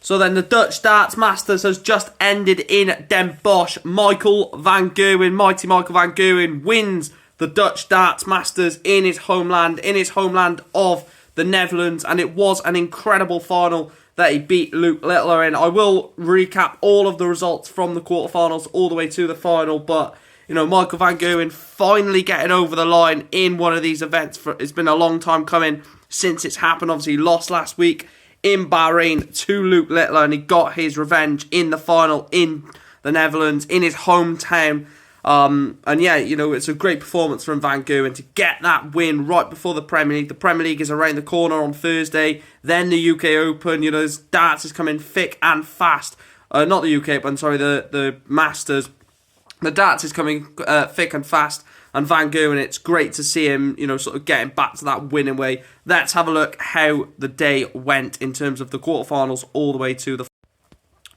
So then the Dutch Darts Masters has just ended in Den Bosch. Michael van Gerwen, mighty Michael van Gerwen, wins the Dutch Darts Masters in his homeland of the Netherlands. And it was an incredible final that he beat Luke Littler in. I will recap all of the results from the quarterfinals all the way to the final. But, you know, Michael van Gerwen finally getting over the line in one of these events. It's been a long time coming since it's happened. Obviously, he lost last week in Bahrain to Luke Littler, and he got his revenge in the final in the Netherlands, in his hometown. And yeah, you know, it's a great performance from Van Gerwen to get that win right before the Premier League. The Premier League is around the corner on Thursday, then the UK Open. You know, darts is coming thick and fast. Not the UK Open, sorry, the Masters. The darts is coming thick and fast. And Van Gerwen, it's great to see him, you know, sort of getting back to that winning way. Let's have a look how the day went in terms of the quarterfinals all the way to the...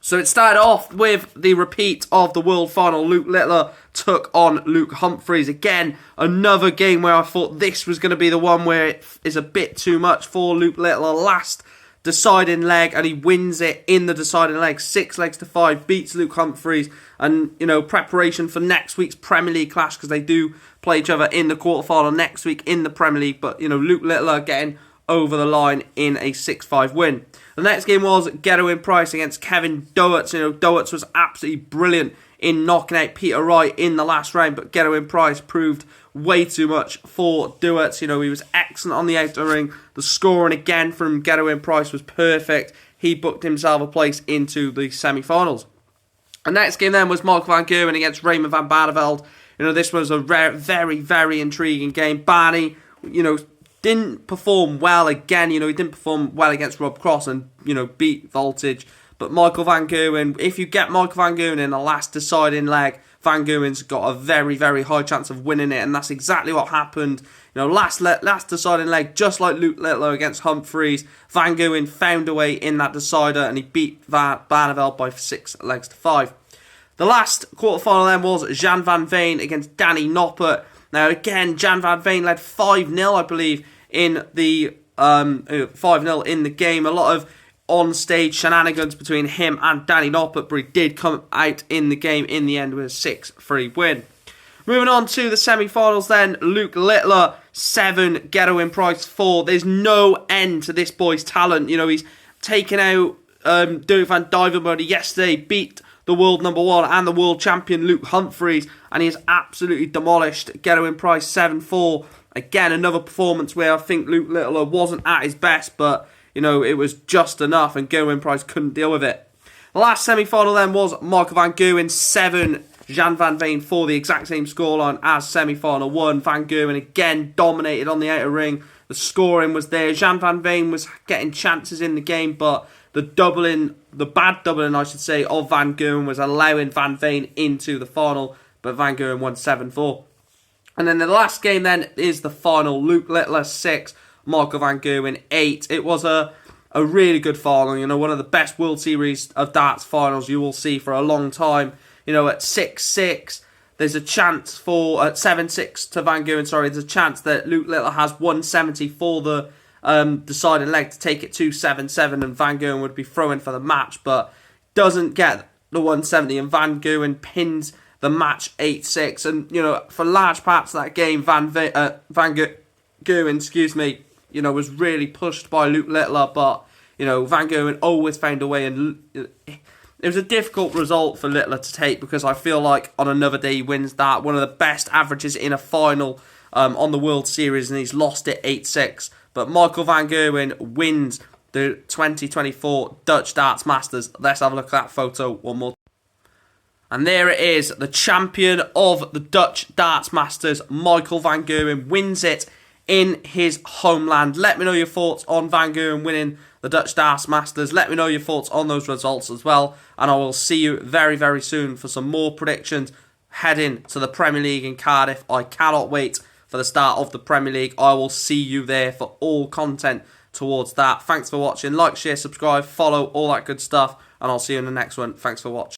So it started off with the repeat of the world final. Luke Littler took on Luke Humphries. Again, another game where I thought this was going to be the one where it is a bit too much for Luke Littler. Last deciding leg, and he wins it in the deciding leg, 6-5, beats Luke Humphries. And, you know, preparation for next week's Premier League clash, because they do play each other in the quarterfinal next week in the Premier League. But, you know, Luke Littler getting over the line in a 6-5 win. The next game was Gerwen Price against Kevin Doertz. You know, Doertz was absolutely brilliant in knocking out Peter Wright in the last round, but Gerwen Price proved way too much for Doertz. You know, he was excellent on the outer ring. The scoring again from Gerwen Price was perfect. He booked himself a place into the semi-finals. The next game then was Michael van Gerwen against Raymond van Barneveld. You know, this was a very, very intriguing game. Barney, you know, didn't perform well again. You know, he didn't perform well against Rob Cross and, you know, beat Voltage. But Michael van Gerwen, if you get Michael van Gerwen in the last deciding leg, Van Gerwen's got a very, very high chance of winning it. And that's exactly what happened. You know, last deciding leg, just like Luke Littler against Humphries, Van Gerwen found a way in that decider and he beat Van Barneveld by 6-5. The last quarterfinal then was Jan van Veen against Danny Noppert. Now again, Jan van Veen led 5-0, I believe, in the 5-0 in the game. A lot of on-stage shenanigans between him and Danny Noppert, but he did come out in the game in the end with a 6-3 win. Moving on to the semi-finals then, Luke Littler 7, Gerwen Price 4. There's no end to this boy's talent. You know, he's taken out Dirk van Dijvenbode yesterday, beat the world number 1 and the world champion Luke Humphries, and he has absolutely demolished Gerwen Price 7-4. Again, another performance where I think Luke Littler wasn't at his best, but, you know, it was just enough and Gerwen Price couldn't deal with it. The last semi-final then was Michael van Gerwen 7, Jan van Veen 4, the exact same scoreline as semi-final 1. Van Gerwen again dominated on the outer ring. The scoring was there. Jan van Veen was getting chances in the game, but the bad doubling, I should say, of Van Gerwen was allowing Van Veen into the final, but Van Gerwen won 7-4. And then the last game then is the final. Luke Littler 6, Michael van Gerwen 8. It was a really good final, you know, one of the best World Series of darts finals you will see for a long time. You know, at 6-6, there's a chance for, at 7-6 to Van Gerwen, sorry, there's a chance that Luke Littler has 170 for the deciding leg to take it to 7-7, and Van Gerwen would be throwing for the match, but doesn't get the 170, and Van Gerwen pins the match 8-6. And, you know, for large parts of that game, Van Gerwen, you know, was really pushed by Luke Littler, but, you know, Van Gerwen always found a way, and it was a difficult result for Littler to take, because I feel like on another day he wins that. One of the best averages in a final on the World Series, and he's lost it 8-6. But Michael van Gerwen wins the 2024 Dutch Darts Masters. Let's have a look at that photo one more time. And there it is, the champion of the Dutch Darts Masters, Michael van Gerwen, wins it in his homeland. Let me know your thoughts on Van Gerwen winning the Dutch Darts Masters. Let me know your thoughts on those results as well. And I will see you very, very soon for some more predictions heading to the Premier League in Cardiff. I cannot wait for the start of the Premier League. I will see you there for all content towards that. Thanks for watching. Like, share, subscribe, follow, all that good stuff. And I'll see you in the next one. Thanks for watching.